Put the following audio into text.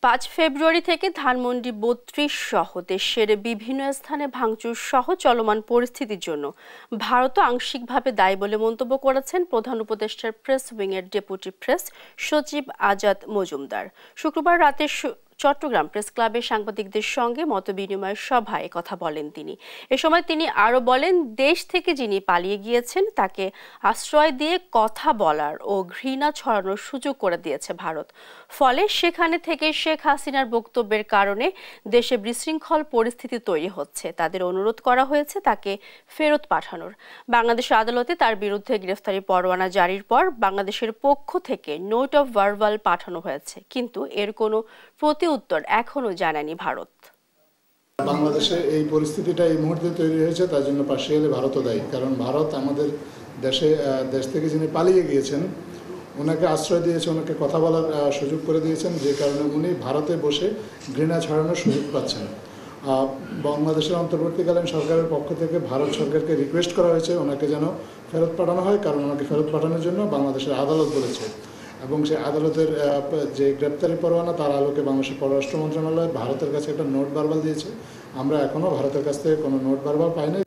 ৫ ফেব্রুয়ারি থেকে ধানমন্ডি ৩২ সহ দেশের বিভিন্ন স্থানে ভাঙচুর সহ চলমান পরিস্থিতির জন্য ভারতও আংশিকভাবে দায়ী বলে মন্তব্য করেছেন প্রধান উপদেষ্টার প্রেস উইংয়ের ডেপুটি প্রেস সচিব আজাদ মজুমদার। শুক্রবার রাতে চট্টগ্রাম প্রেস ক্লাবে সাংবাদিকদের সঙ্গে মতবিনিময় সভায় কথা বলেন তিনি। এ সময় তিনি আরও বলেন, দেশ থেকে যিনি পালিয়ে গিয়েছেন তাকে আশ্রয় দিয়ে কথা বলার ও ঘৃণা ছড়ানোর সুযোগ করে দিয়েছে ভারত। ফলে সেখানে থেকে শেখ হাসিনার বক্তব্যের কারণে দেশে বিশৃঙ্খল পরিস্থিতি তৈরি হচ্ছে। তাদের অনুরোধ করা হয়েছে তাকে ফেরত পাঠানোর। বাংলাদেশের আদালতে তার বিরুদ্ধে গ্রেফতারি পরোয়ানা জারির পর বাংলাদেশের পক্ষ থেকে নোট অফ ভার্বাল পাঠানো হয়েছে, কিন্তু এর কোনো উত্তর এখনো জানায়নি ভারত। বাংলাদেশে এই পরিস্থিতিটা এই মুহূর্তে তৈরি হয়েছে, তার জন্য পার্সিয়ালি ভারতও দায়ী। কারণ ভারত আমাদের দেশ থেকে যিনি পালিয়ে গিয়েছেন ওনাকে আশ্রয় দিয়েছে, ওনাকে কথা বলার সুযোগ করে দিয়েছেন, যে কারণে উনি ভারতে বসে ঘৃণা ছড়ানোর সুযোগ পাচ্ছেন। বাংলাদেশের অন্তর্বর্তীকালীন সরকারের পক্ষ থেকে ভারত সরকারকে রিকোয়েস্ট করা হয়েছে ওনাকে যেন ফেরত পাঠানো হয়, কারণ ওনাকে ফেরত পাঠানোর জন্য বাংলাদেশের আদালত বলেছে। এবং সেই আদালতের যে গ্রেপ্তারি পরোয়ানা তার আলোকে বাংলাদেশের পররাষ্ট্র মন্ত্রণালয় ভারতের কাছে একটা নোট ভার্বাল দিয়েছে। আমরা এখনও ভারতের কাছ থেকে কোনো নোট ভার্বাল পাইনি।